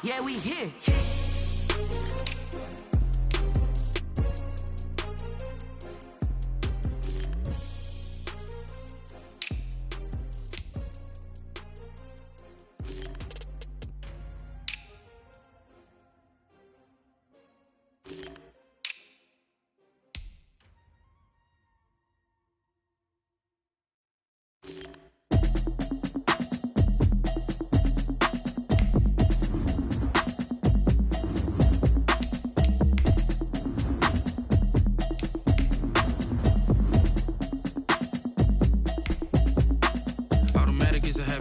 Yeah, we here.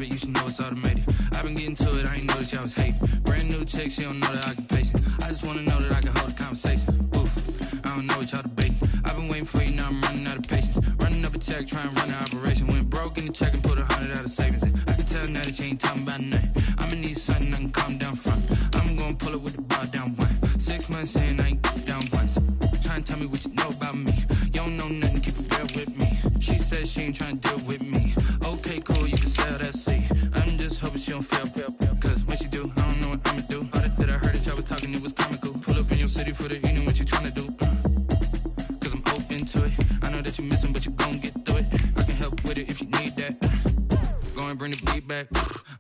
You should know it's automated. I've been getting to it, I ain't noticed y'all was hating. Brand new chick, she don't know the occupation. I just wanna know that I can hold a conversation. Oof, I don't know what y'all debating. I've been waiting for you, now I'm running out of patience. Running up a check, trying to run an operation. Went broke in the check and put 100 out of savings in. I can tell now that you ain't talking about nothing. I'ma need something I can calm down from. I'm gonna pull it with the bar down one. 6 months in, I ain't down once. Trying to tell me what you know about me. You don't know nothing, keep it real with me. She says she ain't trying to deal with me. Okay, cool, you can sell that seat. I'm just hoping she don't fail, cause when she do, I don't know what I'ma do. All that I heard that y'all was talking, it was comical. Pull up in your city for the evening, what you tryna do? Cause I'm open to it. I know that you missing, but you gon' get through it. I can help with it if you need that. Go and bring the beat back.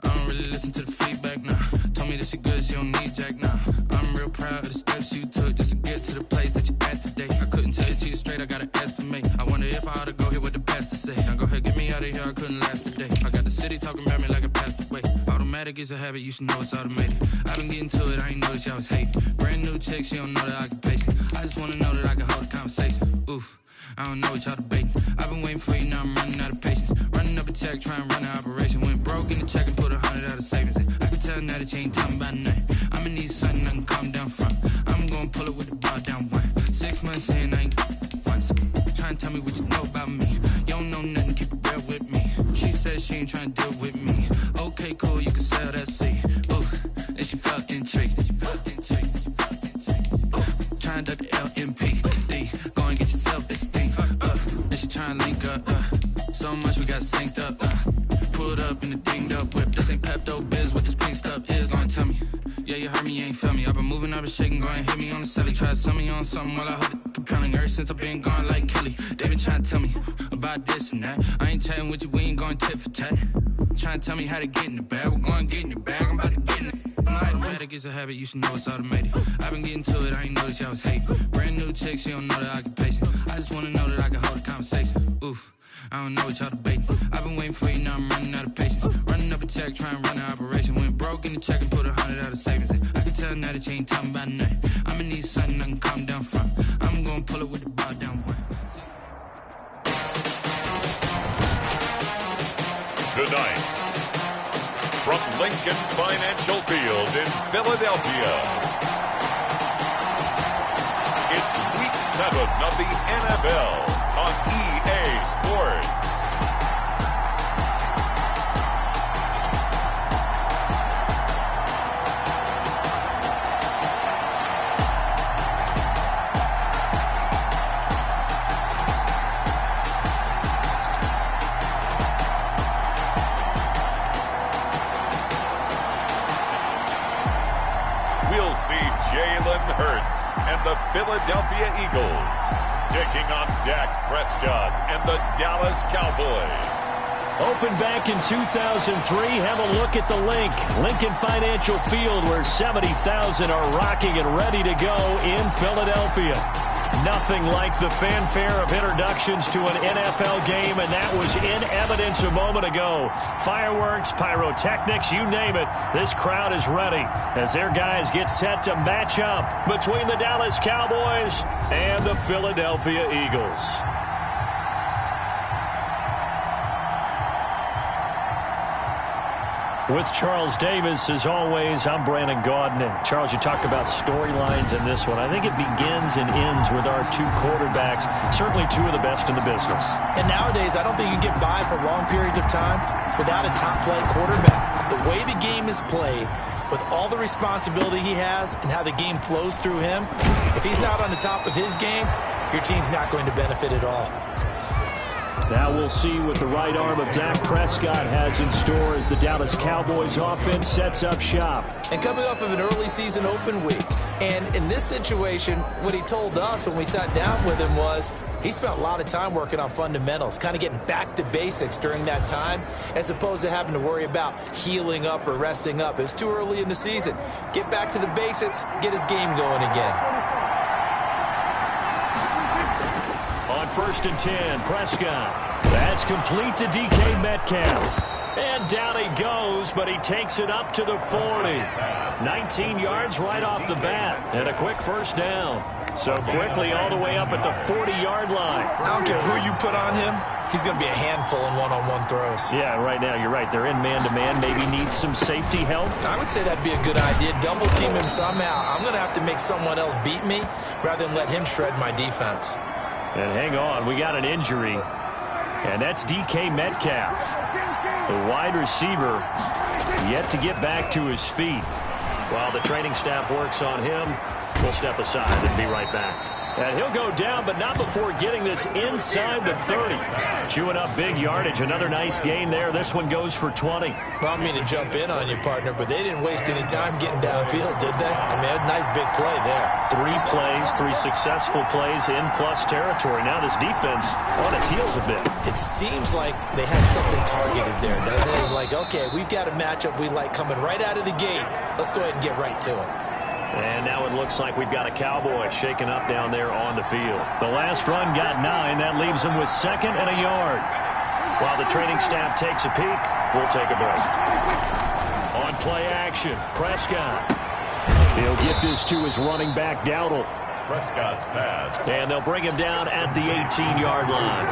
I don't really listen to the feedback, nah. Told me that she good, she don't need jack, nah. I'm real proud of the steps you took just to get to the place that you at today. I couldn't tell it to you straight, I gotta estimate. I wonder if I ought to go here with the best to say. Now go ahead, get me out of here, I couldn't last today. I got the city talking about me like a passed away. Automatic is a habit, you should know it's automated. I've been getting to it, I ain't noticed y'all was hating. Brand new chick, she don't know the occupation. I just wanna know that I can hold a conversation. Oof, I don't know what y'all debating. I've been waiting for you, now I'm running out of patience. Running up a check, trying to run an operation. Went broke in the check and put 100 out of savings in. I can tell now that you ain't talking about nothing. I'ma need something I can calm down from. I'm gonna pull it with the bar down one. 6 months in, I ain't once. Trying to tell me what you know about me. You don't know nothing, keep it real with me. She says she ain't trying to deal with me. Okay, cool, you can sell that seat. Ooh, and she felt intrigued. Trying to duck the LMP. Go and get yourself esteem. And she trying to link up. So much we got synced up. Pulled up in the dinged up whip. This ain't Pepto Biz, what this pink stuff is. Long tell me. Yeah, you heard me, you ain't felt me. I've been moving, I've been shaking, go and hit me on the celly. Try to sell me on something while I hold it compelling. Ever since I've been gone like Kelly, they been trying to tell me about this and that. I ain't chatting with you, we ain't going tit for tat. Trying to tell me how to get in the bag, we're going to get in the bag, I'm about to get in it. Automatic is a habit, you should know it's automated. I've been getting to it, I ain't noticed y'all was hating. Brand new chick, she don't know the occupation. I just wanna know that I can hold a conversation. Oof, I don't know what y'all debating. I've been waiting for you, now I'm running out of patience. Running up a check, trying to run an operation. Went broke in the check and put 100 out of savings in. I can tell now that you ain't talking about nothing. I'ma need something I can calm down from. I'm gonna pull it with the bar down one. Tonight, from Lincoln Financial Field in Philadelphia, it's Week 7 of the NFL on EA Sports. We'll see Jalen Hurts and the Philadelphia Eagles taking on Dak Prescott and the Dallas Cowboys. Opened back in 2003. Have a look at the link. Lincoln Financial Field, where 70,000 are rocking and ready to go in Philadelphia. Nothing like the fanfare of introductions to an NFL game, and that was in evidence a moment ago. Fireworks, pyrotechnics, you name it. This crowd is ready as their guys get set to match up between the Dallas Cowboys and the Philadelphia Eagles. With Charles Davis, as always, I'm Brandon Gaudin. Charles, you talked about storylines in this one. I think it begins and ends with our two quarterbacks, certainly two of the best in the business. And nowadays, I don't think you can get by for long periods of time without a top-flight quarterback. The way the game is played, with all the responsibility he has and how the game flows through him, if he's not on the top of his game, your team's not going to benefit at all. Now we'll see what the right arm of Dak Prescott has in store as the Dallas Cowboys offense sets up shop. And coming off of an early season open week. And in this situation, what he told us when we sat down with him was he spent a lot of time working on fundamentals, kind of getting back to basics during that time, as opposed to having to worry about healing up or resting up. It was too early in the season. Get back to the basics, get his game going again. On 1st and 10, Prescott. That's complete to DK Metcalf. And down he goes, but he takes it up to the 40. 19 yards right off the bat. And a quick first down. So quickly all the way up at the 40-yard line. I don't care who you put on him. He's going to be a handful in one-on-one throws. Yeah, right now you're right. They're in man-to-man. Maybe needs some safety help. I would say that'd be a good idea. Double team him somehow. I'm going to have to make someone else beat me rather than let him shred my defense. And hang on, we got an injury. And that's DK Metcalf. The wide receiver yet to get back to his feet. While the training staff works on him, we'll step aside and be right back. And he'll go down, but not before getting this inside the 30. Chewing up big yardage. Another nice gain there. This one goes for 20. Well, I mean to jump in on you, partner, but they didn't waste any time getting downfield, did they? I mean, a nice big play there. 3 plays, 3 successful plays in plus territory. Now this defense on its heels a bit. It seems like they had something targeted there, doesn't it? It's like, okay, we've got a matchup we like coming right out of the gate. Let's go ahead and get right to it. And now it looks like we've got a Cowboy shaking up down there on the field. The last run got 9. That leaves them with 2nd and a yard. While the training staff takes a peek, we'll take a break. On play action, Prescott. He'll get this to his running back, Dowdle. Prescott's pass. And they'll bring him down at the 18-yard line.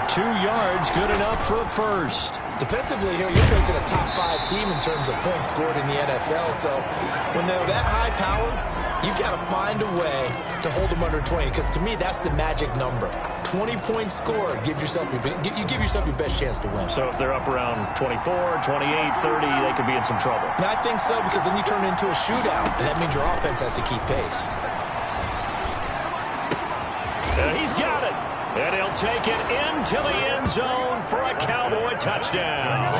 2 yards, good enough for a first. Defensively here, you're facing a top 5 team in terms of points scored in the NFL. So when they're that high powered, you've got to find a way to hold them under 20. Because to me, that's the magic number. 20-point score gives yourself you give yourself your best chance to win. So if they're up around 24, 28, 30, they could be in some trouble. And I think so, because then you turn it into a shootout, and that means your offense has to keep pace. And he's got it. And he'll take it into the end zone for a Cowboy touchdown.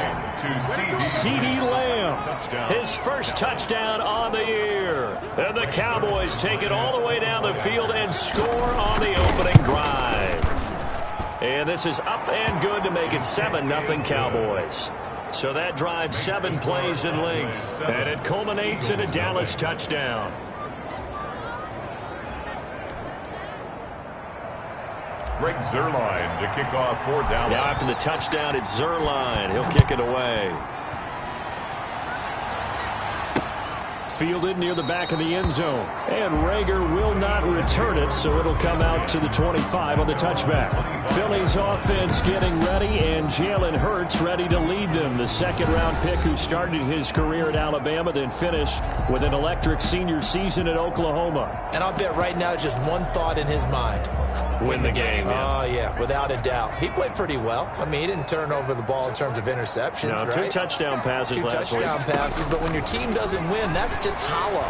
CeeDee Lamb, his first touchdown on the year. And the Cowboys take it all the way down the field and score on the opening drive. And this is up and good to make it 7-0 Cowboys. So that drive 7 plays in length. And it culminates in a Dallas touchdown. Greg Zuerlein to kick off for Dallas. Now after the touchdown, it's Zuerlein. He'll kick it away. Fielded near the back of the end zone. And Rager will not return it, so it'll come out to the 25 on the touchback. Philly's offense getting ready, and Jalen Hurts ready to lead them. The second-round pick who started his career at Alabama, then finished with an electric senior season at Oklahoma. And I'll bet right now just one thought in his mind. Win the game. Oh, yeah, without a doubt. He played pretty well. I mean, he didn't turn over the ball in terms of interceptions, no, right? 2 touchdown passes last week. 2 touchdown passes, but when your team doesn't win, that's just hollow.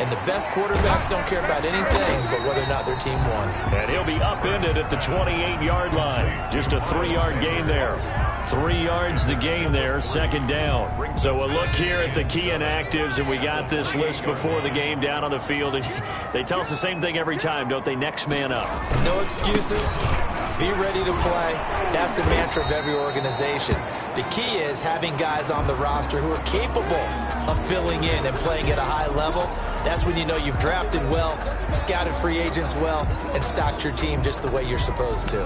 And the best quarterbacks don't care about anything but whether or not their team won. And he'll be upended at the 28-yard line. Just a 3-yard gain there. 3 yards the gain there, second down. So we'll look here at the key inactives, and we got this list before the game down on the field. And they tell us the same thing every time, don't they? Next man up. No excuses. Be ready to play. That's the mantra of every organization. The key is having guys on the roster who are capable of filling in and playing at a high level. That's when you know you've drafted well, scouted free agents well, and stocked your team just the way you're supposed to.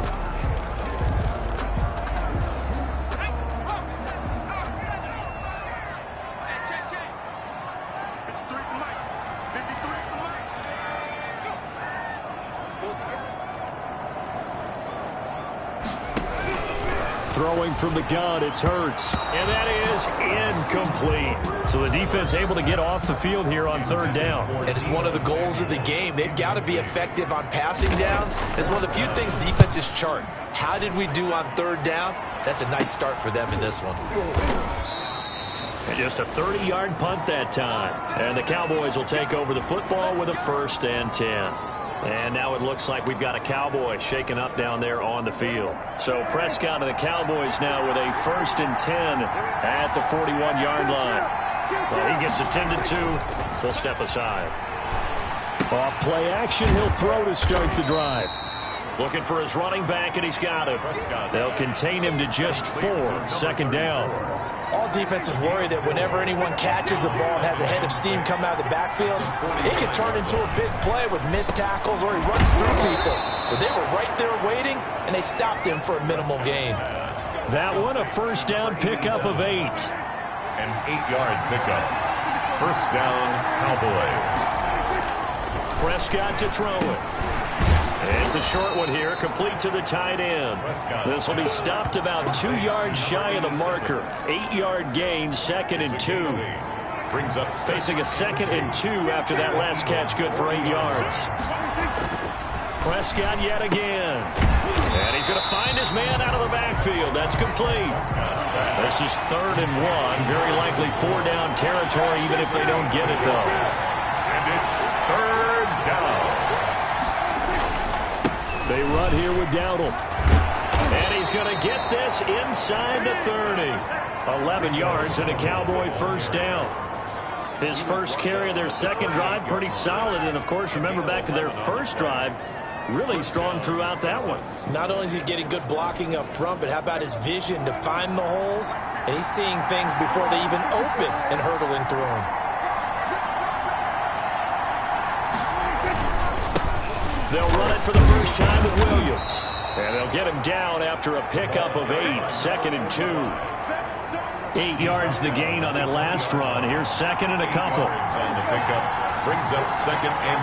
Throwing from the gun, it's Hurts. And that is incomplete. So the defense able to get off the field here on 3rd down. And it's one of the goals of the game. They've got to be effective on passing downs. It's one of the few things defenses chart. How did we do on 3rd down? That's a nice start for them in this one. And just a 30-yard punt that time. And the Cowboys will take over the football with a 1st and 10. And now it looks like we've got a Cowboy shaken up down there on the field. So Prescott and the Cowboys now with a 1st and 10 at the 41-yard line. Well, he gets attended to. He'll step aside. Off play action, he'll throw to start the drive. Looking for his running back, and he's got him. They'll contain him to just 4. 2nd down. All defenses worry that whenever anyone catches the ball and has a head of steam come out of the backfield, it can turn into a big play with missed tackles or he runs through people. But they were right there waiting, and they stopped him for a minimal gain. That one, a 1st down pickup of 8. An 8-yard pickup. 1st down, Cowboys. Prescott to throw it. It's a short one here, complete to the tight end. This will be stopped about 2 yards shy of the marker. 8-yard gain, 2nd and 2. Brings up facing a 2nd and 2 after that last catch, good for 8 yards. Prescott yet again. And he's going to find his man out of the backfield. That's complete. This is 3rd and 1. Very likely 4-down territory, even if they don't get it, though. And it's 3rd down. They run here with Dowdle. And he's going to get this inside the 30. 11 yards and a Cowboy 1st down. His first carry of their 2nd drive, pretty solid. And, of course, remember back to their 1st drive, really strong throughout that one. Not only is he getting good blocking up front, but how about his vision to find the holes? And he's seeing things before they even open and hurdling through them. They'll run it for the first time with Williams. And they'll get him down after a pickup of 8. 2nd and 2. 8 yards the gain on that last run. Here's 2nd and a couple. On the pickup, brings up 2nd and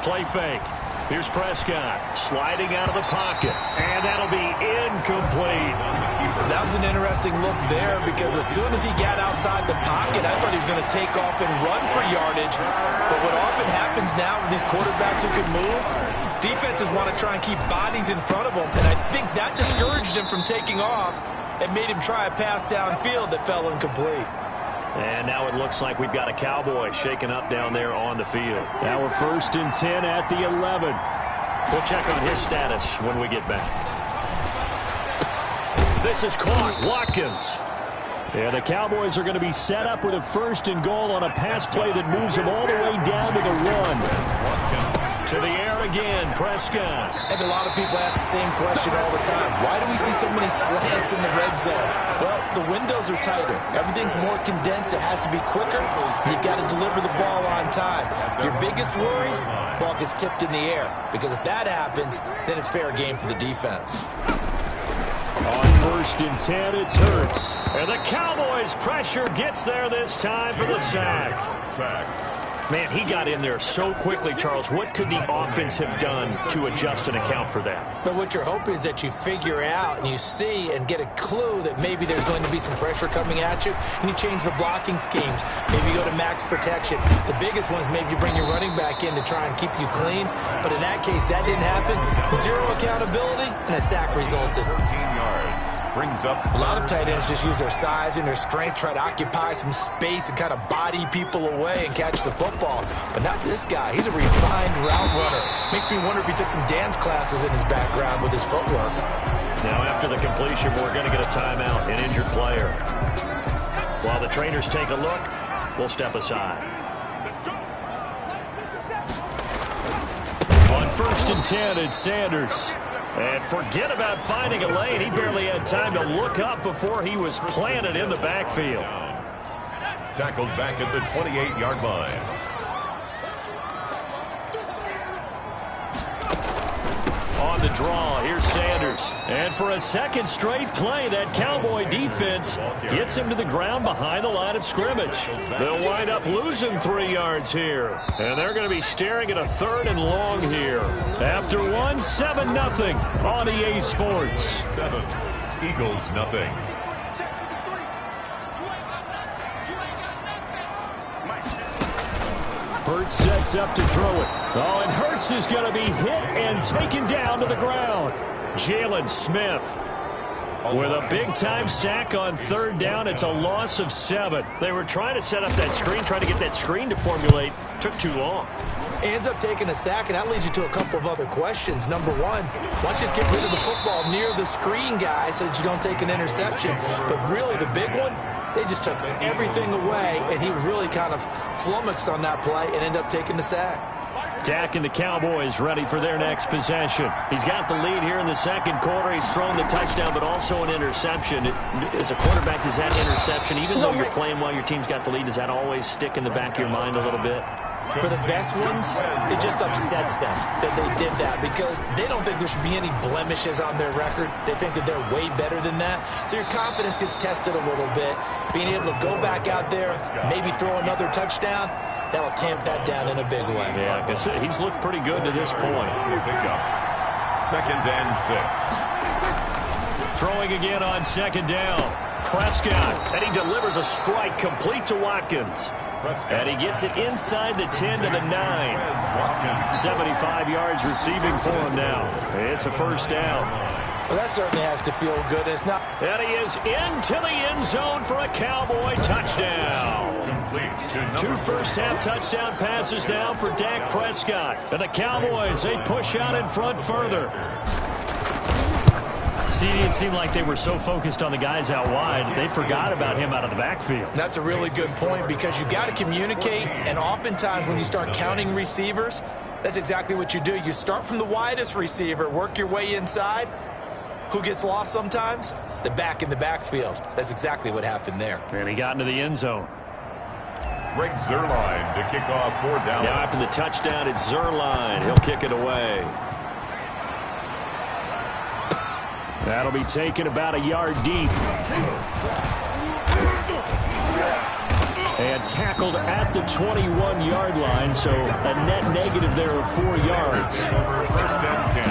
2. Play fake. Here's Prescott sliding out of the pocket. And that'll be incomplete. That was an interesting look there because as soon as he got outside the pocket, I thought he was going to take off and run for yardage. But what often happens now with these quarterbacks who can move, defenses want to try and keep bodies in front of them. And I think that discouraged him from taking off and made him try a pass downfield that fell incomplete. And now it looks like we've got a Cowboy shaken up down there on the field. Now we're 1st and 10 at the 11. We'll check on his status when we get back. This is caught. Watkins. Yeah, the Cowboys are going to be set up with a 1st and goal on a pass play that moves them all the way down to the run. To the air again, Prescott. And a lot of people ask the same question all the time. Why do we see so many slants in the red zone? Well, the windows are tighter. Everything's more condensed. It has to be quicker. You've got to deliver the ball on time. Your biggest worry, ball gets tipped in the air. Because if that happens, then it's fair game for the defense. On 1st and 10, it's Hurts. And the Cowboys' pressure gets there this time for the sack. Man, he got in there so quickly, Charles. What could the offense have done to adjust and account for that? But what you're hoping is that you figure out and you see and get a clue that maybe there's going to be some pressure coming at you, and you change the blocking schemes. Maybe you go to max protection. The biggest one is maybe you bring your running back in to try and keep you clean. But in that case, that didn't happen. 0 accountability, and a sack resulted. 13 yards. Brings up a lot of tight ends just use their size and their strength, try to occupy some space and kind of body people away and catch the football. But not this guy. He's a refined route runner. Makes me wonder if he took some dance classes in his background with his footwork. Now after the completion, we're going to get a timeout, an injured player. While the trainers take a look, we'll step aside. On 1st and 10, it's Sanders. And forget about finding a lane. He barely had time to look up before he was planted in the backfield. Tackled back at the 28-yard line. On the draw, here's Sanders. And for a 2nd straight play, that Cowboy defense gets him to the ground behind the line of scrimmage. They'll wind up losing 3 yards here. And they're going to be staring at a 3rd and long here. After 7-0 on EA Sports. 7, Eagles nothing. Hurts sets up to throw it. Oh, and Hurts is going to be hit and taken down to the ground. Jalen Smith. With a big-time sack on third down, it's a loss of 7. They were trying to set up that screen, trying to get that screen to formulate. Took too long. He ends up taking a sack, and that leads you to a couple of other questions. Number one, why don't you just get rid of the football near the screen guy so that you don't take an interception? But really, the big one, they just took everything away, and he was really kind of flummoxed on that play and ended up taking the sack. Dak and the Cowboys ready for their next possession. He's got the lead here in the second quarter. He's thrown the touchdown, but also an interception. As a quarterback, does that interception, even though you're playing while your team's got the lead, does that always stick in the back of your mind a little bit? For the best ones, it just upsets them that they did that because they don't think there should be any blemishes on their record. They think that they're way better than that. So your confidence gets tested a little bit. Being able to go back out there, maybe throw another touchdown, that'll tamp that down in a big way. Yeah, because he's looked pretty good to this point. Second and 6. Throwing again on second down. Prescott, and he delivers a strike complete to Watkins. And he gets it inside the 10 to the 9. 75 yards receiving for him now. It's a first down. Well, that certainly has to feel good. It's not. And he is into the end zone for a Cowboy touchdown. 2 first-half touchdown passes now for Dak Prescott. And the Cowboys, they push out in front further. See, it seemed like they were so focused on the guys out wide, they forgot about him out of the backfield. That's a really good point because you got to communicate, and oftentimes when you start counting receivers, that's exactly what you do. You start from the widest receiver, work your way inside. Who gets lost sometimes? The back in the backfield. That's exactly what happened there. And he got into the end zone. Greg Zuerlein to kick off 4th down. Now after the touchdown, it's Zuerlein. He'll kick it away. That'll be taken about a yard deep. And tackled at the 21-yard line, so a net negative there of 4 yards. First and 10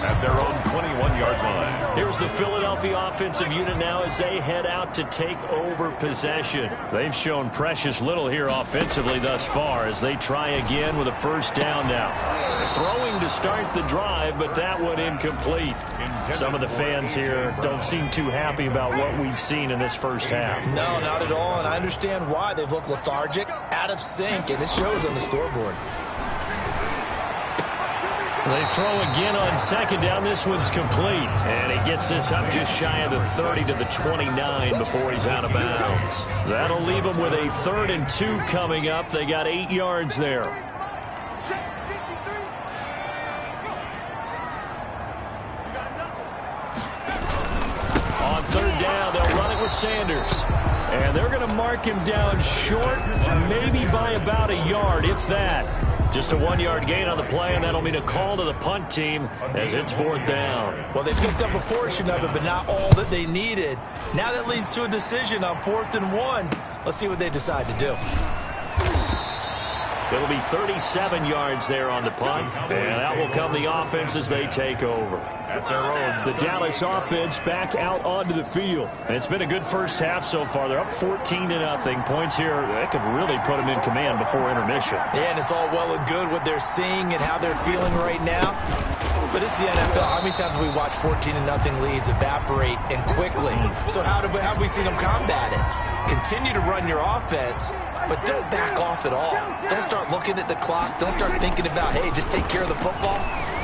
at their own 21-yard line. Here's the Philadelphia offensive unit now as they head out to take over possession. They've shown precious little here offensively thus far as they try again with a first down now. Throwing to start the drive, but that one incomplete. Some of the fans here don't seem too happy about what we've seen in this first half. No, not at all, and I understand why. They've looked lethargic, out of sync, and it shows on the scoreboard. They throw again on second down. This one's complete. And he gets this up just shy of the 30 to the 29 before he's out of bounds. That'll leave him with a 3rd and 2 coming up. They got 8 yards there. On 3rd down, they'll run it with Sanders. And they're going to mark him down short, maybe by about a yard, if that. Just a 1-yard gain on the play, and that'll mean a call to the punt team as it's 4th down. Well, they picked up a portion of it, but not all that they needed. Now that leads to a decision on 4th and 1. Let's see what they decide to do. It'll be 37 yards there on the punt, and that will come the offense as they take over. At their own. The Dallas offense back out onto the field. And it's been a good first half so far. They're up 14-0. Points here, that could really put them in command before intermission. Yeah, and it's all well and good what they're seeing and how they're feeling right now. But it's the NFL. How many times have we watched 14-0 leads evaporate and quickly? So how have we seen them combat it? Continue to run your offense, but don't back off at all. Don't start looking at the clock. Don't start thinking about, hey, just take care of the football.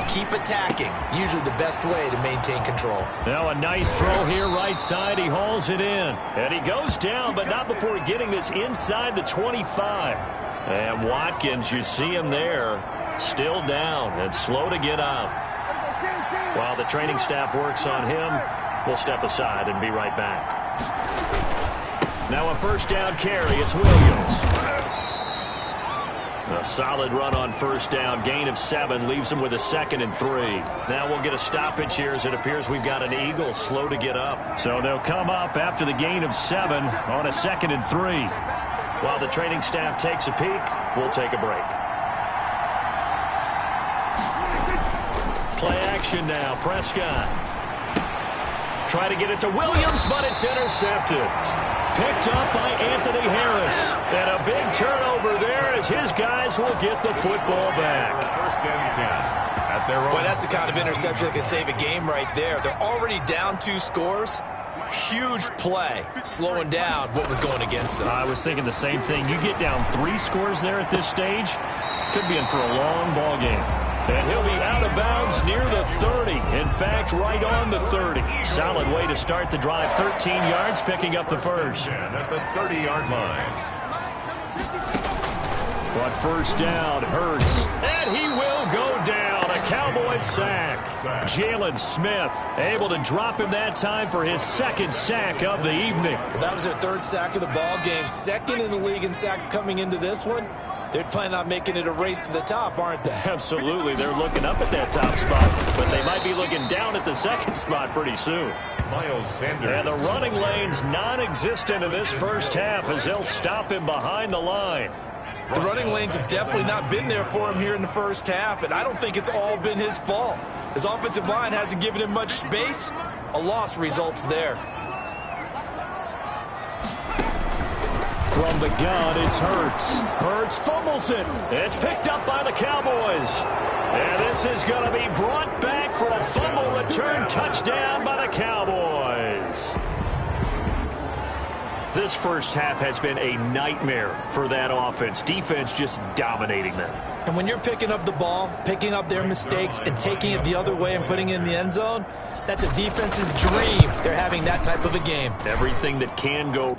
Keep attacking. Usually the best way to maintain control. Now a nice throw here right side. He hauls it in. And he goes down, but not before getting this inside the 25. And Watkins, you see him there, still down and slow to get up. While the training staff works on him, we'll step aside and be right back. Now a first down carry. It's Williams. A solid run on first down. Gain of 7 leaves him with a 2nd and 3. Now we'll get a stoppage here as it appears we've got an Eagle slow to get up. So they'll come up after the gain of 7 on a 2nd and 3. While the training staff takes a peek, we'll take a break. Play action now. Prescott. Try to get it to Williams, but it's intercepted. Picked up by Anthony Harris. And a big turnover there as his guys will get the football back. First and 10. at their own. Boy, that's the kind of interception that can save a game right there. They're already down 2 scores. Huge play, slowing down what was going against them. I was thinking the same thing. You get down 3 scores there at this stage, could be in for a long ball game. And he'll be out of bounds near the 30. In fact, right on the 30. Solid way to start the drive. 13 yards, picking up the first. At the 30-yard line. But first down, Hurts. And he will go down. A Cowboys sack. Jalen Smith able to drop him that time for his 2nd sack of the evening. Well, that was their 3rd sack of the ball game. 2nd in the league in sacks coming into this one. They're planning on making it a race to the top, aren't they? Absolutely. They're looking up at that top spot, but they might be looking down at the 2nd spot pretty soon. Miles Sanders. And the running lane's non-existent in this first half as they'll stop him behind the line. The running lanes have definitely not been there for him here in the first half, and I don't think it's all been his fault. His offensive line hasn't given him much space. A loss results there. From the gun, it's Hurts. Hurts fumbles it. It's picked up by the Cowboys. And this is going to be brought back for a fumble return touchdown by the Cowboys. This first half has been a nightmare for that offense. Defense just dominating them. And when you're picking up the ball, picking up their mistakes, and taking it the other way and putting it in the end zone, that's a defense's dream. They're having that type of a game. Everything that can go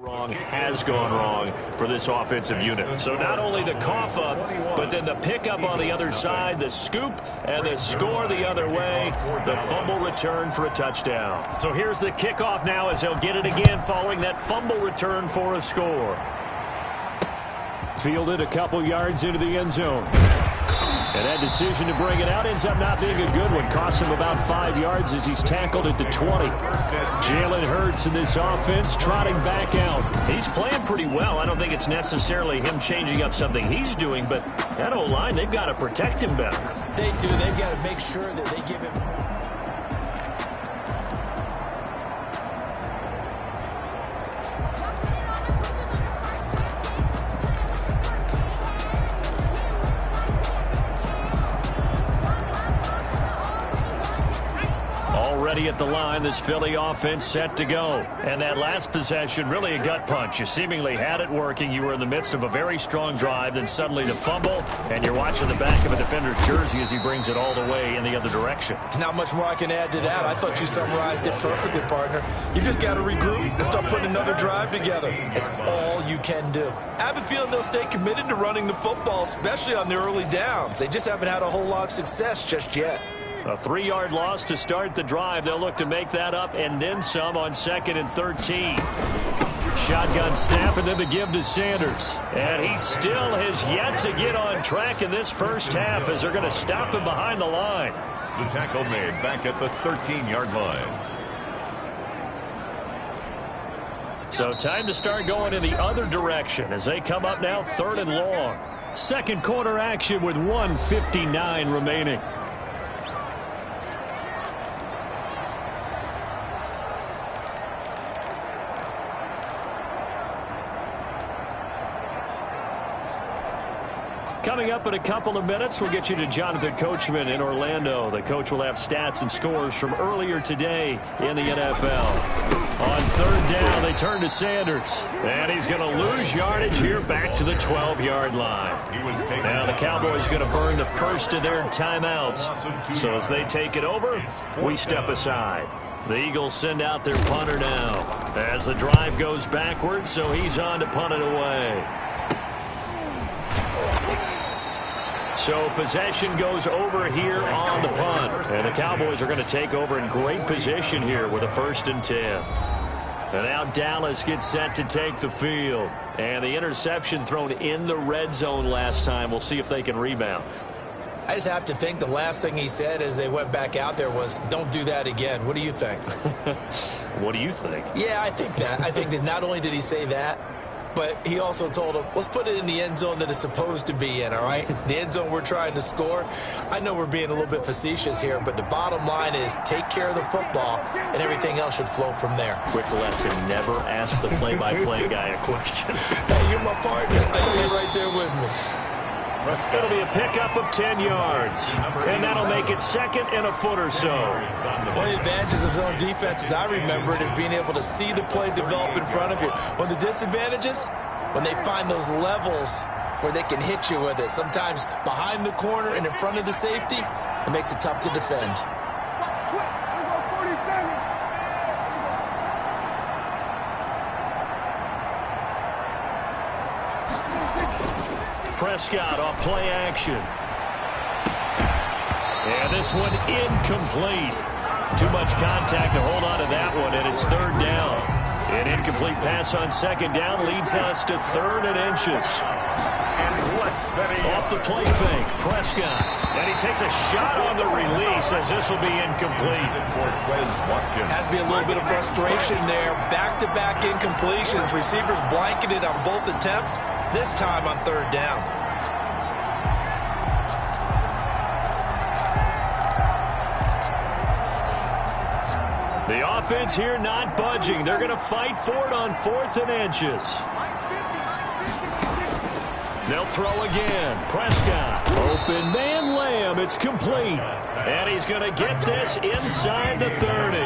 Wrong has gone wrong for this offensive unit. So not only the cough up, but then the pickup on the other side, the scoop, and the score the other way, the fumble return for a touchdown. So here's the kickoff now as he'll get it again following that fumble return for a score. Fielded a couple yards into the end zone. And that decision to bring it out ends up not being a good one. Costs him about 5 yards as he's tackled at the 20. Jalen Hurts in this offense trotting back out. He's playing pretty well. I don't think it's necessarily him changing up something he's doing, but that O-line, they've got to protect him better. They do. They've got to make sure that they give him... Already at the line, this Philly offense set to go. And that last possession, really a gut punch. You seemingly had it working. You were in the midst of a very strong drive, then suddenly the fumble, and you're watching the back of a defender's jersey as he brings it all the way in the other direction. There's not much more I can add to that. I thought you summarized it perfectly, partner. You just got to regroup and start putting another drive together. It's all you can do. I have a feeling they'll stay committed to running the football, especially on the early downs. They just haven't had a whole lot of success just yet. A 3-yard loss to start the drive. They'll look to make that up and then some on 2nd and 13. Shotgun snap and then the give to Sanders. And he still has yet to get on track in this first half as they're going to stop him behind the line. The tackle made back at the 13-yard line. So time to start going in the other direction as they come up now 3rd and long. Second quarter action with 1:59 remaining. Coming up in a couple of minutes, we'll get you to Jonathan Coachman in Orlando. The coach will have stats and scores from earlier today in the NFL. On 3rd down, they turn to Sanders. And he's going to lose yardage here back to the 12-yard line. Now the Cowboys going to burn the first of their timeouts. So as they take it over, we step aside. The Eagles send out their punter now as the drive goes backwards, so he's on to punt it away. So possession goes over here on the punt. And the Cowboys are going to take over in great position here with a 1st and 10. And now Dallas gets set to take the field. And the interception thrown in the red zone last time. We'll see if they can rebound. I just have to think the last thing he said as they went back out there was, don't do that again. What do you think? What do you think? Yeah, I think that. I think that not only did he say that, but he also told him, let's put it in the end zone that it's supposed to be in, all right? The end zone we're trying to score. I know we're being a little bit facetious here, but the bottom line is take care of the football, and everything else should flow from there. Quick lesson, never ask the play-by-play guy a question. Hey, you're my partner. I know you're right there with me. It'll be a pickup of 10 yards, and that'll make it 2nd and a foot or so. One of the advantages of zone defense, as I remember it, is being able to see the play develop in front of you. One of the disadvantages, when they find those levels where they can hit you with it, sometimes behind the corner and in front of the safety, it makes it tough to defend. Prescott off play action. And this one incomplete. Too much contact to hold on to that one, and it's 3rd down. An incomplete pass on 2nd down leads us to 3rd and inches. Off the play fake, Prescott. And he takes a shot on the release as this will be incomplete. Has to be a little bit of frustration there. Back-to-back incompletions. Receivers blanketed on both attempts. This time on 3rd down. The offense here not budging. They're going to fight for it on 4th and inches. They'll throw again. Prescott. Open man, Lamb. It's complete. And he's going to get this inside the 30.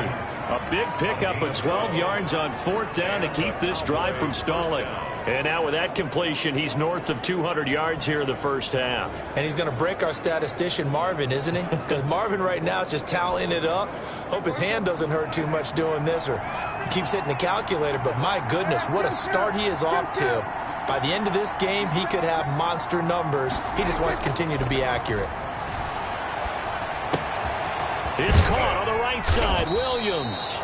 A big pickup of 12 yards on 4th down to keep this drive from stalling. And now with that completion, he's north of 200 yards here in the first half. And he's going to break our statistician Marvin, isn't he? Because Marvin right now is just tallying it up. Hope his hand doesn't hurt too much doing this, or he keeps hitting the calculator. But my goodness, what a start he is off to. By the end of this game, he could have monster numbers. He just wants to continue to be accurate. It's caught on the right side, Williams.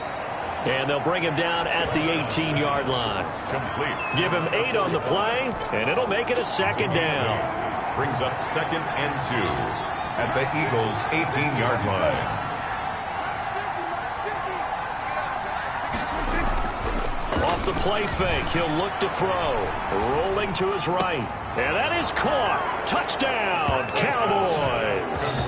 And they'll bring him down at the 18-yard line. Complete. Give him 8 on the play, and it'll make it a second down. Brings up 2nd and 2 at the Eagles' 18-yard line. Off the play fake, he'll look to throw. Rolling to his right. And that is caught. Touchdown, Cowboys.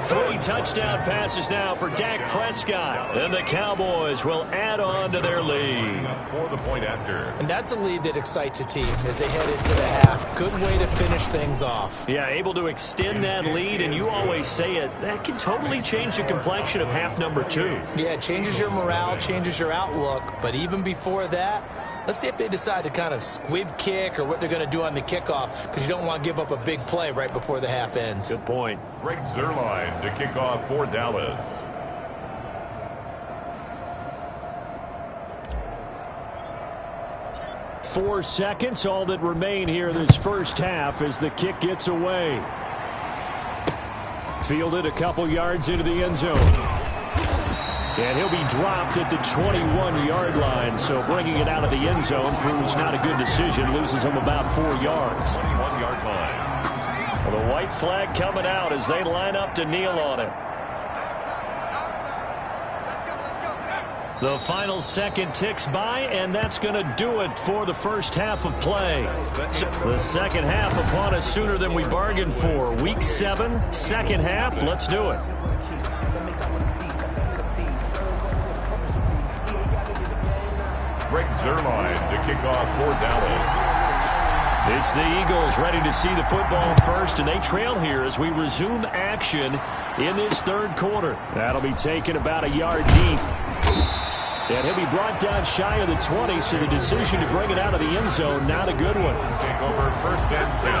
3 touchdown passes now for Dak Prescott. And the Cowboys will add on to their lead. For the point after. And that's a lead that excites a team as they head into the half. Good way to finish things off. Yeah, able to extend that lead, and you always say it, that can totally change the complexion of half number 2. Yeah, it changes your morale, changes your outlook. But even before that, let's see if they decide to kind of squib kick or what they're going to do on the kickoff, because you don't want to give up a big play right before the half ends. Good point. Greg Zuerlein to kick off for Dallas. Four seconds, all that remain here in this first half as the kick gets away. Fielded a couple yards into the end zone. And he'll be dropped at the 21-yard line, so bringing it out of the end zone proves not a good decision. Loses him about 4 yards. 21-yard line. Well, the white flag coming out as they line up to kneel on it. The final second ticks by, and that's going to do it for the first half of play. The second half upon us sooner than we bargained for. Week 7, second half. Let's do it. Greg Zuerlein to kick off for Dallas. It's the Eagles ready to see the football first, and they trail here as we resume action in this third quarter. That'll be taken about a yard deep. And he'll be brought down shy of the 20, so the decision to bring it out of the end zone, not a good one. Take over 1st and 10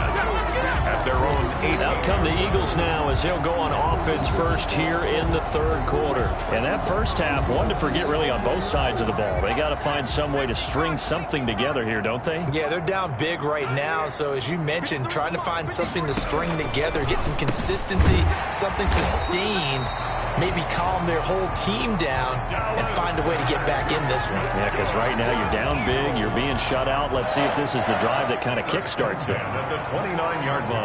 at their own 8. Out come the Eagles now as they'll go on offense first here in the third quarter. And that first half, one to forget really on both sides of the ball. They got to find some way to string something together here, don't they? Yeah, they're down big right now. So as you mentioned, trying to find something to string together, get some consistency, something sustained, maybe calm their whole team down and find a way to get back in this one. Yeah, because right now you're down big, you're being shut out. Let's see if this is the drive that kind of kickstarts them. At the 29-yard line.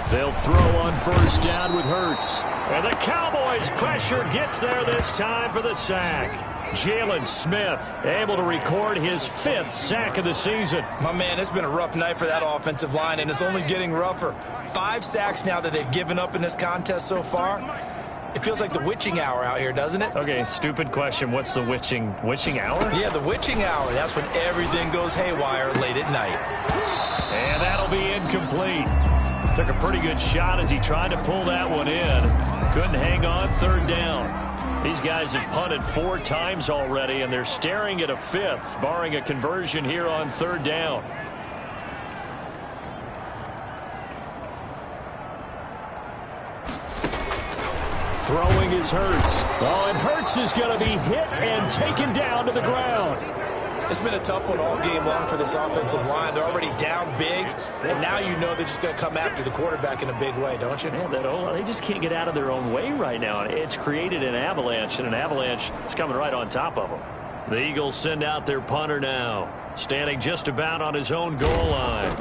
They'll throw on first down with Hurts. And the Cowboys' pressure gets there this time for the sack. Jalen Smith able to record his 5th sack of the season. My man, it's been a rough night for that offensive line, and it's only getting rougher. 5 sacks now that they've given up in this contest so far. It feels like the witching hour out here, doesn't it? Okay, stupid question. What's the witching hour? Yeah, the witching hour. That's when everything goes haywire late at night. And that'll be incomplete. Took a pretty good shot as he tried to pull that one in. Couldn't hang on, 3rd down. These guys have punted 4 times already, and they're staring at a 5th, barring a conversion here on 3rd down. Throwing is Hurts. Oh, and Hurts is going to be hit and taken down to the ground. It's been a tough one all game long for this offensive line. They're already down big, and now you know they're just going to come after the quarterback in a big way, don't you? Yeah, they just can't get out of their own way right now. It's created an avalanche, and an avalanche is coming right on top of them. The Eagles send out their punter now, standing just about on his own goal line.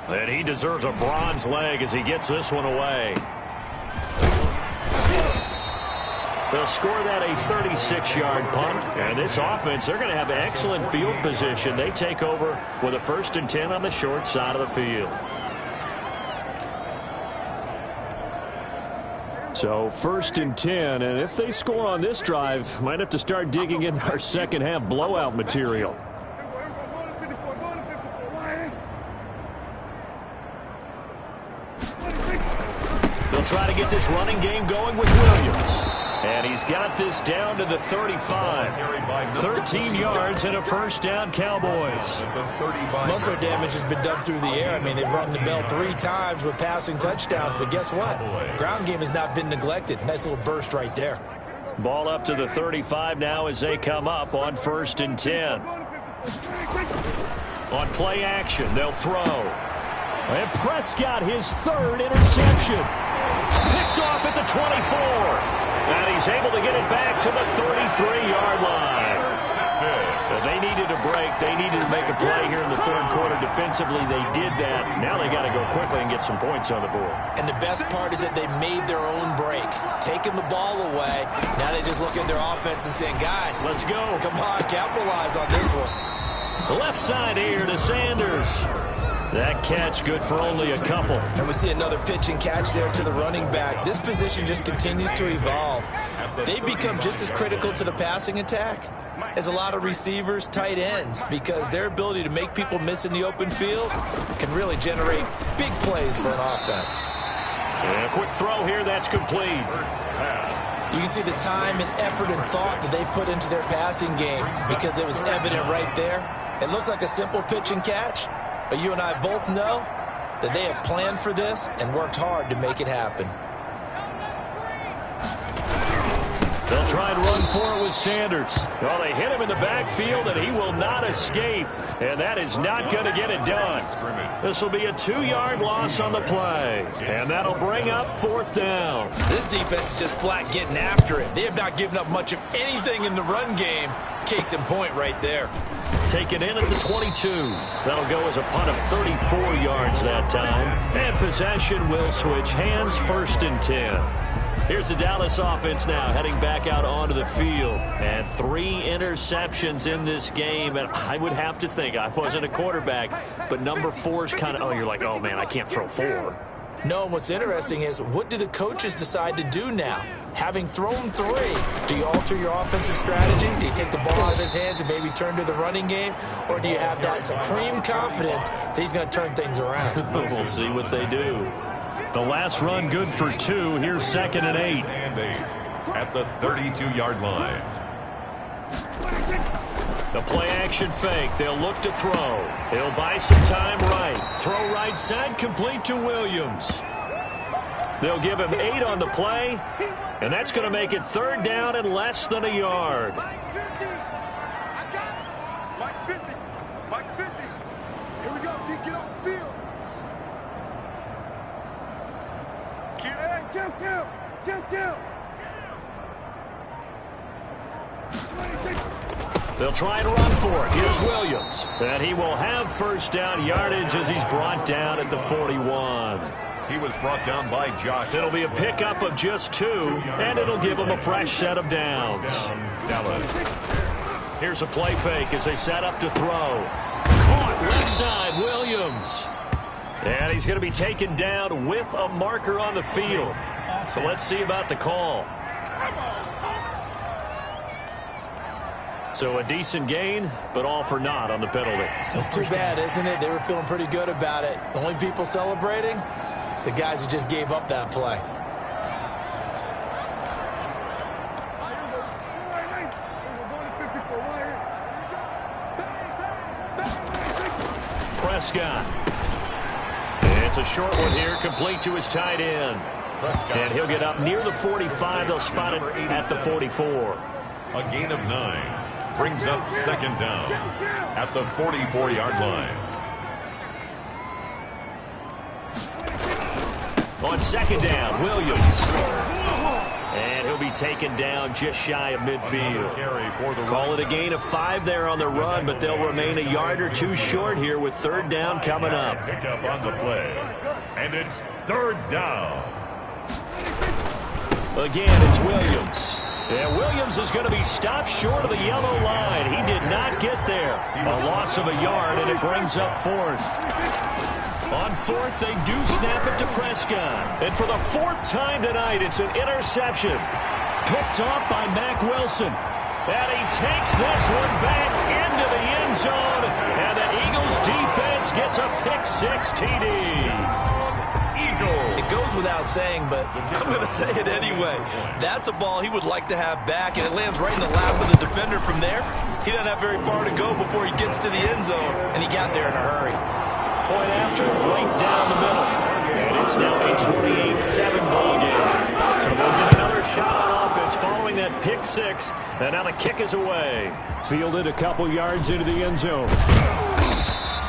And he deserves a bronze leg as he gets this one away. They'll score that a 36-yard punt. And this offense, they're going to have excellent field position. They take over with a 1st and 10 on the short side of the field. So 1st and 10, and if they score on this drive, might have to start digging in our second half blowout material. They'll try to get this running game going with Williams. And he's got this down to the 35. 13 yards and a first down, Cowboys. Most of their damage has been done through the air. I mean, they've rung the bell 3 times with passing touchdowns, but guess what? Ground game has not been neglected. Nice little burst right there. Ball up to the 35 now as they come up on 1st and 10. On play action, they'll throw. And Prescott, his 3rd interception. Picked off at the 24. And he's able to get it back to the 33-yard line. They needed a break. They needed to make a play here in the 3rd quarter. Defensively, they did that. Now they got to go quickly and get some points on the board. And the best part is that they made their own break. Taking the ball away. Now they just look at their offense and saying, guys, let's go. Come on, capitalize on this one. Left side here to Sanders. That catch good for only a couple. And we see another pitch and catch there to the running back. This position just continues to evolve. They've become just as critical to the passing attack as a lot of receivers, tight ends, because their ability to make people miss in the open field can really generate big plays for an offense. And a quick throw here, that's complete. You can see the time and effort and thought that they put into their passing game because it was evident right there. It looks like a simple pitch and catch, but you and I both know that they have planned for this and worked hard to make it happen. They'll try and run for it with Sanders. Well, they hit him in the backfield, and he will not escape. And that is not going to get it done. This will be a 2-yard loss on the play. And that'll bring up 4th down. This defense is just flat getting after it. They have not given up much of anything in the run game. Case in point right there. Taken in at the 22. That'll go as a punt of 34 yards that time. And possession will switch hands, 1st and 10. Here's the Dallas offense now heading back out onto the field. And 3 interceptions in this game. And I would have to think, I wasn't a quarterback, but number 4 is kind of, oh, you're like, oh, man, I can't throw 4. No, what's interesting is what do the coaches decide to do now? Having thrown 3, do you alter your offensive strategy? Do you take the ball out of his hands and maybe turn to the running game? Or do you have that supreme confidence that he's going to turn things around? We'll see what they do. The last run good for 2. Here's 2nd and 8. At the 32-yard line. The play action fake. They'll look to throw. He'll buy some time right. Throw right side complete to Williams. They'll give him 8 on the play. And that's going to make it 3rd down and less than a yard. Mike 50. Mike 50. Here we go. Get off the field. Down. They'll try and run for it. Here's Williams. And he will have 1st down yardage as he's brought down at the 41. He was brought down by Josh. It'll be a pickup of just 2, and it'll give him a fresh set of downs. Dallas. Here's a play fake as they set up to throw. Caught left side, Williams. And he's going to be taken down with a marker on the field. So let's see about the call. So a decent gain, but all for naught on the penalty. It's too bad, isn't it? They were feeling pretty good about it. The only people celebrating, the guys who just gave up that play. Prescott. It's a short one here, complete to his tight end. And he'll get up near the 45. They'll spot it at the 44. A gain of 9 brings up 2nd down at the 44-yard line. On 2nd down, Williams. And he'll be taken down just shy of midfield. Call it a gain of 5 there on the run, but they'll remain a yard or 2 short here with 3rd down coming up. Pick up on the play. And it's 3rd down. Again, it's Williams. And Williams is going to be stopped short of the yellow line. He did not get there. A loss of a yard, and it brings up 4th. On 4th, they do snap it to Prescott. And for the 4th time tonight, it's an interception. Picked off by Mack Wilson. And he takes this one back into the end zone. And the Eagles defense gets a pick 6 TD. It goes goes without saying, but I'm going to say it anyway. That's a ball he would like to have back, and it lands right in the lap of the defender from there. He doesn't have very far to go before he gets to the end zone, and he got there in a hurry. Point after, right down the middle. And it's now a 28-7 ball game. So they'll get another shot on offense following that pick six. And now the kick is away. Fielded a couple yards into the end zone.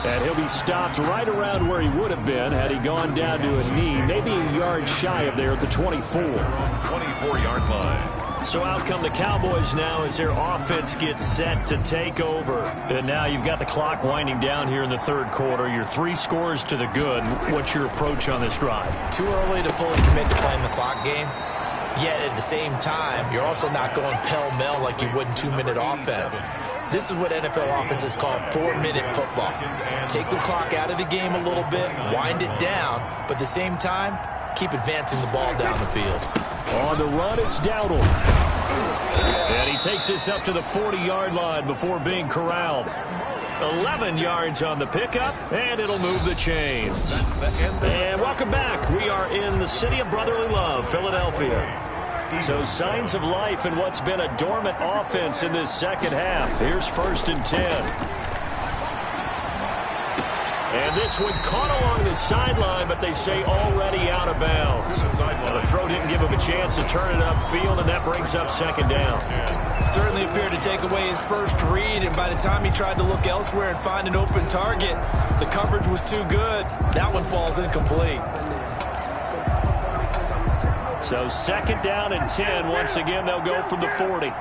And he'll be stopped right around where he would have been had he gone down to a knee, maybe a yard shy of there at the 24. 24-yard line. So out come the Cowboys now as their offense gets set to take over. And now you've got the clock winding down here in the third quarter. Your 3 scores to the good. What's your approach on this drive? Too early to fully commit to playing the clock game. Yet at the same time, you're also not going pell-mell like you would in 2-minute offense. This is what NFL offenses call 4-minute football. Take the clock out of the game a little bit, wind it down, but at the same time, keep advancing the ball down the field. On the run, it's Dowdle. And he takes this up to the 40-yard line before being corralled. 11 yards on the pickup, and it'll move the chains. And welcome back. We are in the city of brotherly love, Philadelphia. So signs of life in what's been a dormant offense in this second half. Here's 1st and 10. And this one caught along the sideline, but they say already out of bounds. Now the throw didn't give him a chance to turn it upfield, and that brings up 2nd down. Certainly appeared to take away his first read, and by the time he tried to look elsewhere and find an open target, the coverage was too good. That one falls incomplete. So 2nd down and 10. Once again, they'll go from the 40.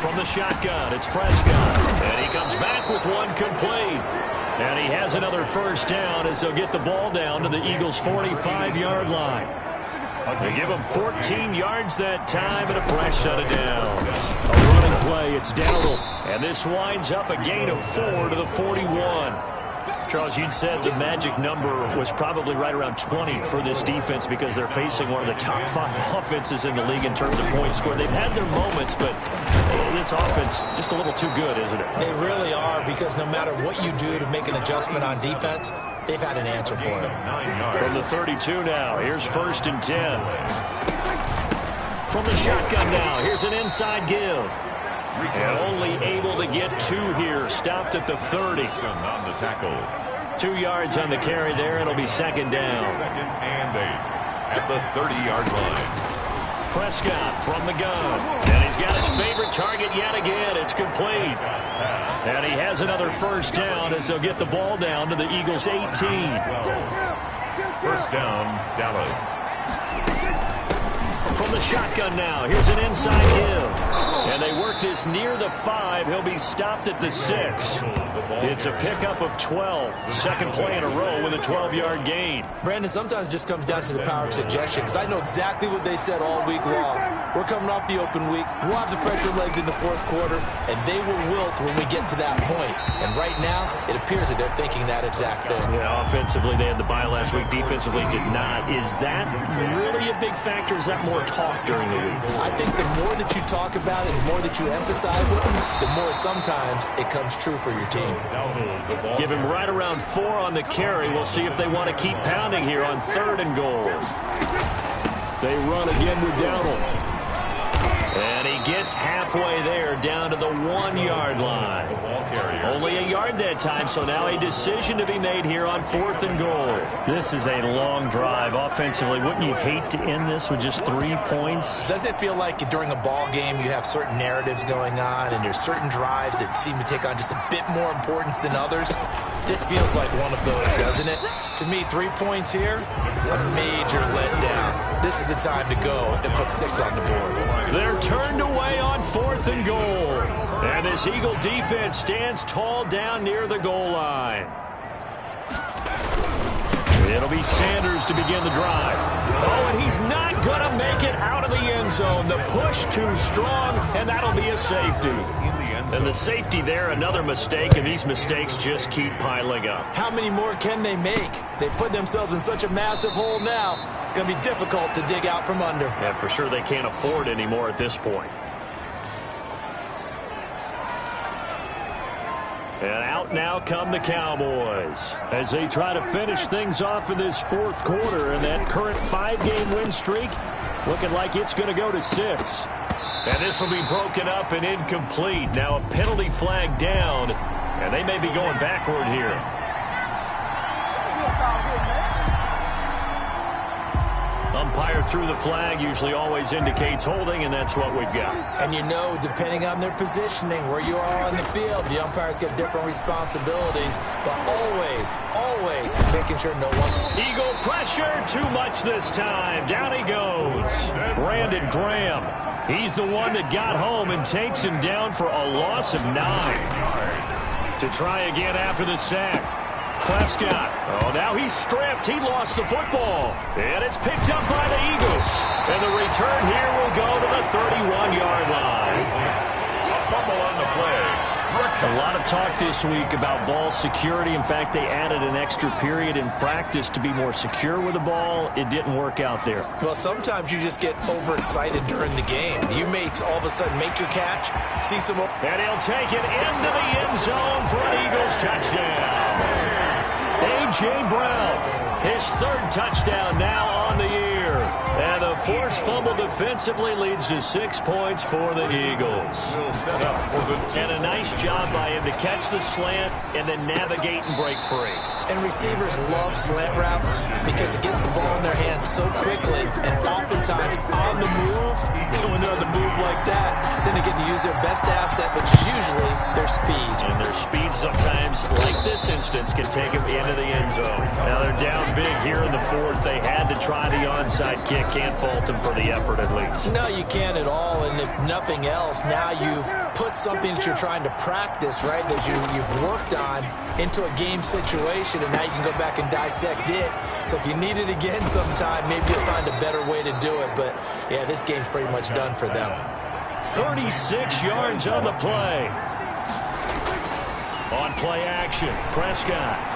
From the shotgun, it's Prescott. And he comes back with one complete. And he has another 1st down as they'll get the ball down to the Eagles' 45-yard line. They give him 14 yards that time and a fresh set of downs. A running play, it's Dowdle. And this winds up a gain of 4 to the 41. Charles, you'd said the magic number was probably right around 20 for this defense because they're facing one of the top 5 offenses in the league in terms of points scored. They've had their moments, but this offense just a little too good, isn't it? They really are, because no matter what you do to make an adjustment on defense, they've had an answer for it. From the 32 now, here's 1st and 10. From the shotgun now, here's an inside give. And only able to get 2 here. Stopped at the 30. On the tackle. 2 yards on the carry there. It'll be 2nd down. 2nd and 8 at the 30-yard line. Prescott from the gun. And he's got his favorite target yet again. It's complete. And he has another 1st down as they'll get the ball down to the Eagles' 18. 1st down, Dallas. From the shotgun now, here's an inside give. And they work this near the 5. He'll be stopped at the 6. It's a pickup of 12. The 2nd play in a row with a 12-yard gain. Brandon, sometimes it just comes down to the power of suggestion, because I know exactly what they said all week long. We're coming off the open week. We'll have the fresher legs in the 4th quarter, and they will wilt when we get to that point. And right now, it appears that they're thinking that exact thing. Yeah, offensively, they had the bye last week. Defensively, did not. Is that really a big factor? Is that more talk during the week? I think the more that you talk about it, the more that you emphasize it, the more sometimes it comes true for your team. Give him right around 4 on the carry. We'll see if they want to keep pounding here on 3rd and goal. They run again with Dowdle. And he gets halfway there, down to the 1-yard line. Only a yard that time, so now a decision to be made here on 4th and goal. This is a long drive offensively. Wouldn't you hate to end this with just 3 points? Doesn't it feel like during a ball game you have certain narratives going on and there's certain drives that seem to take on just a bit more importance than others? This feels like one of those, doesn't it? To me, 3 points here, a major letdown. This is the time to go and put 6 on the board. They're turned away on 4th and goal. And this Eagle defense stands tall down near the goal line. It'll be Sanders to begin the drive. Oh, and he's not going to make it out of the end zone. The push too strong, and that'll be a safety. And the safety there, another mistake, and these mistakes just keep piling up. How many more can they make? They put themselves in such a massive hole now. Going to be difficult to dig out from under. Yeah, for sure they can't afford anymore at this point. And out now come the Cowboys as they try to finish things off in this fourth quarter. And that current 5-game win streak looking like it's going to go to 6. And this will be broken up and incomplete. Now a penalty flag down, and they may be going backward here. Umpire threw the flag, usually always indicates holding, and that's what we've got. And you know, depending on their positioning, where you are on the field, the umpires get different responsibilities, but always making sure no one's... Eagle pressure, too much this time. Down he goes. Brandon Graham. He's the one that got home and takes him down for a loss of 9. To try again after the sack. Prescott. Oh, now he's stripped. He lost the football. And it's picked up by the Eagles. And the return here will go to the 31-yard line. A fumble on the play. A lot of talk this week about ball security. In fact, they added an extra period in practice to be more secure with the ball. It didn't work out there. Well, sometimes you just get overexcited during the game. You may all of a sudden make your catch, see some... And he'll take it into the end zone for an Eagles touchdown. A.J. Brown, his 3rd touchdown now on the year. And the forced fumble defensively leads to 6 points for the Eagles. And a nice job by him to catch the slant and then navigate and break free. And receivers love slant routes because it gets the ball in their hands so quickly, and oftentimes on the move, when they're on the move like that, then they get to use their best asset, which is usually their speed. And their speed sometimes, like this instance, can take them into the end zone. Now they're down big here in the 4th. They had to try the onside kick. Can't fault them for the effort at least. No, you can't at all, and if nothing else, now you've put something that you're trying to practice, right, that you've worked on into a game situation, and now you can go back and dissect it. So if you need it again sometime, maybe you'll find a better way to do it. But, yeah, this game's pretty much done for them. 36 yards on the play. On play action, Prescott.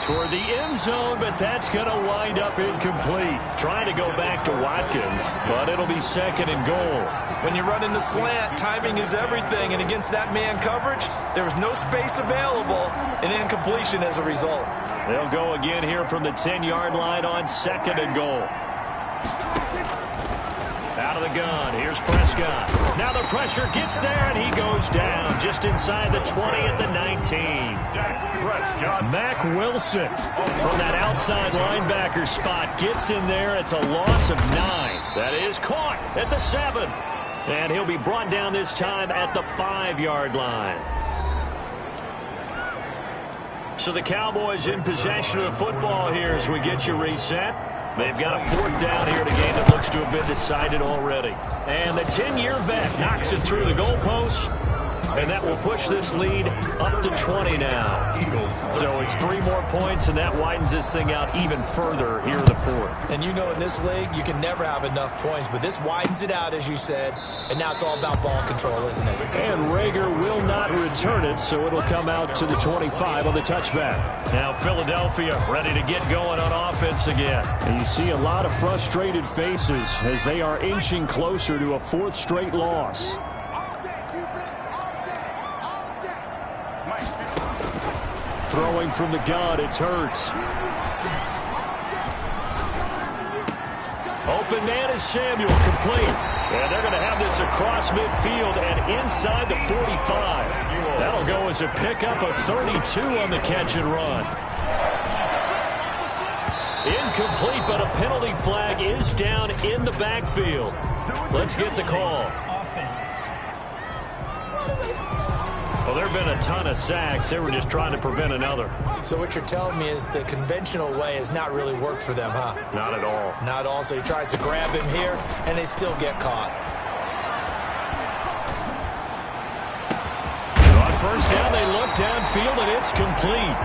Toward the end zone, but that's going to wind up incomplete. Trying to go back to Watkins, but it'll be 2nd and goal. When you're running the slant, timing is everything, and against that man coverage, there was no space available, and incompletion as a result. They'll go again here from the 10-yard line on 2nd and goal. Out of the gun, here's Prescott. Now the pressure gets there, and he goes down just inside the 20 at the 19. Mack Wilson from that outside linebacker spot gets in there. It's a loss of 9. That is caught at the 7. And he'll be brought down this time at the 5-yard line. So the Cowboys in possession of the football here as we get you reset. They've got a 4th down here in a game that looks to have been decided already. And the 10-year vet knocks it through the goalpost. And that will push this lead up to 20 now. So it's 3 more points, and that widens this thing out even further here in the 4th. And you know in this league, you can never have enough points, but this widens it out, as you said, and now it's all about ball control, isn't it? And Rager will not return it, so it'll come out to the 25 on the touchback. Now Philadelphia ready to get going on offense again. And you see a lot of frustrated faces as they are inching closer to a 4th straight loss. Throwing from the gun, it's Hurts. Open man is Samuel, complete. And they're going to have this across midfield and inside the 45. That'll go as a pickup of 32 on the catch and run. Incomplete, but a penalty flag is down in the backfield. Let's get the call. Offense. Well, there have been a ton of sacks. They were just trying to prevent another. So what you're telling me is the conventional way has not really worked for them, huh? Not at all. Not at all. So he tries to grab him here, and they still get caught. On 1st down, they look downfield, and it's complete.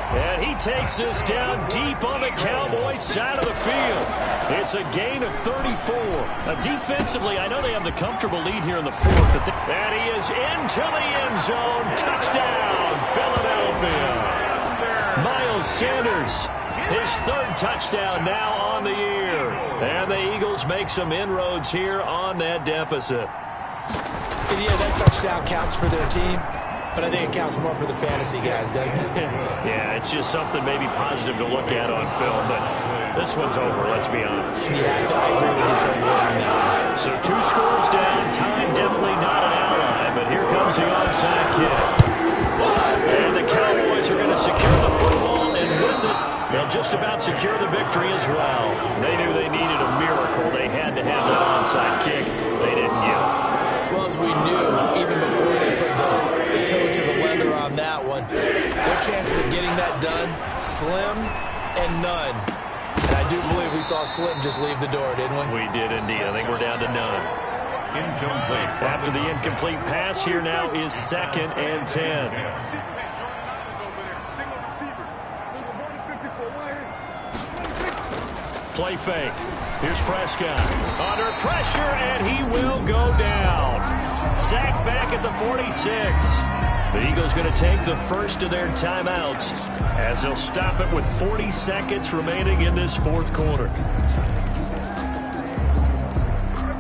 And he takes this down deep on the Cowboys side of the field. It's a gain of 34. Defensively, I know they have the comfortable lead here in the 4th. But and he is into the end zone. Touchdown, Philadelphia. Miles Sanders, his 3rd touchdown now on the year. And the Eagles make some inroads here on that deficit. And yeah, that touchdown counts for their team, but I think it counts more for the fantasy guys, doesn't it? Yeah, it's just something maybe positive to look at on film, but this one's over, let's be honest. Yeah, I agree with you totally on that. So 2 scores down, time definitely not an ally, but here comes the onside kick. And the Cowboys are going to secure the football, and with it, they'll just about secure the victory as well. They knew they needed a miracle. They had to have that onside kick. They didn't get it. Well, as we knew, even before they put the toe to the leather on that one, their chances of getting that done, slim and none. And I do believe we saw Slim just leave the door, didn't we? We did indeed. I think we're down to none. Incomplete. After the incomplete pass, here now is 2nd and 10. Play fake. Here's Prescott. Under pressure, and he will go down. Sacked back at the 46. The Eagles going to take the first of their timeouts as they'll stop it with 40 seconds remaining in this 4th quarter.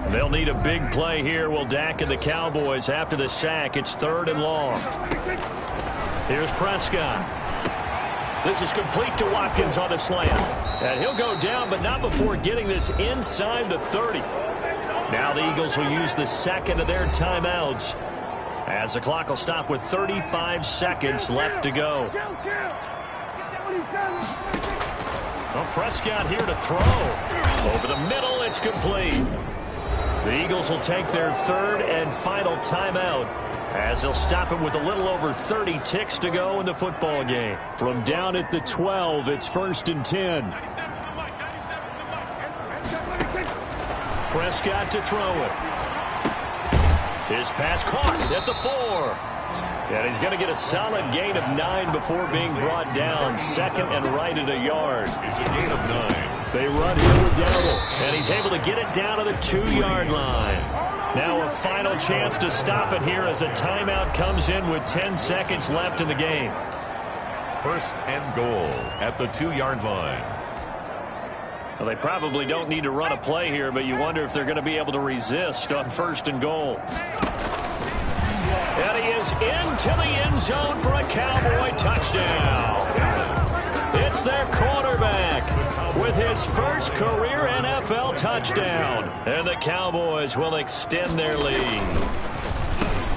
They'll need a big play here. Will Dak and the Cowboys after the sack. It's 3rd and long. Here's Prescott. This is complete to Watkins on the slant. And he'll go down, but not before getting this inside the 30. Now the Eagles will use the 2nd of their timeouts as the clock will stop with 35 seconds left to go. Well, Prescott here to throw. Over the middle, it's complete. The Eagles will take their 3rd and final timeout as they'll stop it with a little over 30 ticks to go in the football game. From down at the 12, it's 1st and 10. Prescott to throw it. His pass caught at the 4. And he's going to get a solid gain of 9 before being brought down. 2nd and right at a yard. It's a gain of 9. They run here with Dowdle, and he's able to get it down to the 2-yard line. Now a final chance to stop it here as a timeout comes in with 10 seconds left in the game. 1st and goal at the 2-yard line. Well, they probably don't need to run a play here, but you wonder if they're going to be able to resist on 1st and goal. And he is into the end zone for a Cowboy touchdown. It's their quarterback with his first career NFL touchdown. And the Cowboys will extend their lead.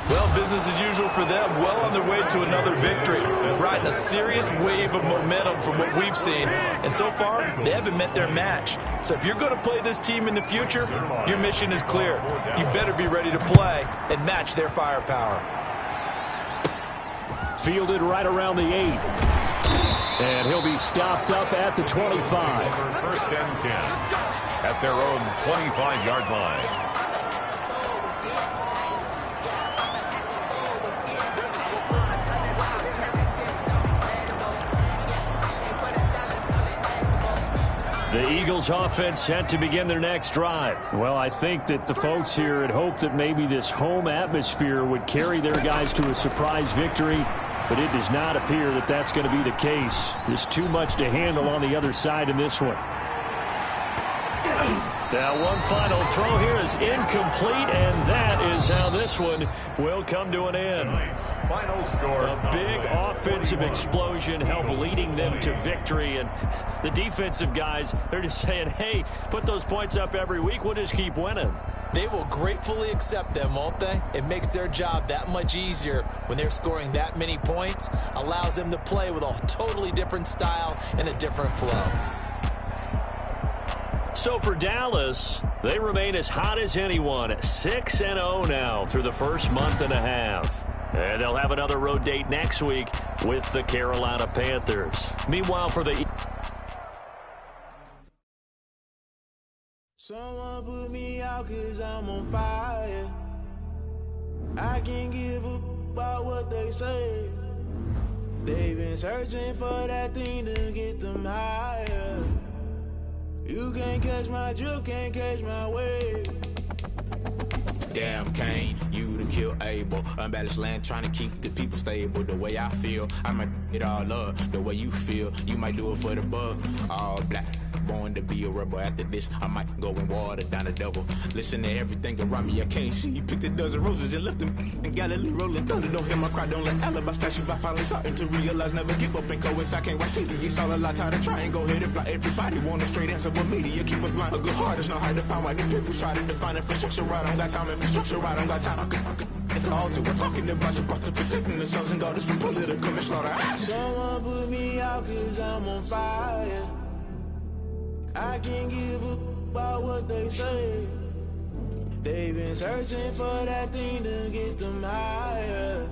Well, business as usual for them. Well on their way to another victory. Riding a serious wave of momentum from what we've seen. And so far, they haven't met their match. So if you're going to play this team in the future, your mission is clear. You better be ready to play and match their firepower. Fielded right around the 8. And he'll be stopped up at the 25. 1st and 10 at their own 25-yard line. The Eagles offense set to begin their next drive. Well, I think that the folks here had hoped that maybe this home atmosphere would carry their guys to a surprise victory, but it does not appear that that's going to be the case. There's too much to handle on the other side in this one. Now one final throw here is incomplete, and that is how this one will come to an end. Final score. A big offensive explosion helped leading them to victory, and the defensive guys, they're just saying, hey, put those points up every week, we'll just keep winning. They will gratefully accept them, won't they? It makes their job that much easier when they're scoring that many points, allows them to play with a totally different style and a different flow. So for Dallas, they remain as hot as anyone, 6-0 now through the first month and a half. And they'll have another road date next week with the Carolina Panthers. Meanwhile, for the... Someone put me out 'cause I'm on fire. I can't give a about what they say. They've been searching for that thing to get them higher. You can't catch my drift, can't catch my wave. Damn Kane, you done killed Abel. Unbalanced land, trying to keep the people stable. The way I feel, I might it all up. The way you feel, you might do it for the bug. All black, born to be a rebel. After this, I might go and water down the devil. Listen to everything around me, I can't see. Picked a dozen roses and left them in Galilee rolling thunder. Don't hear my cry, don't let alibi splash. If I finally starting to realize, never give up and coincide. Can't watch TV, it's all a lot. Tired of trying, go ahead and fly. Everybody want a straight answer, but media keep us blind. A good heart is not hard to find. Why the people try to define infrastructure right? I don't got time, infrastructure right? I don't got time. I could it's all to we're talking about you, about to protecting the sons and daughters from political manslaughter. Someone put me out cause I'm on fire. I can't give up about what they say. They've been searching for that thing to get them higher.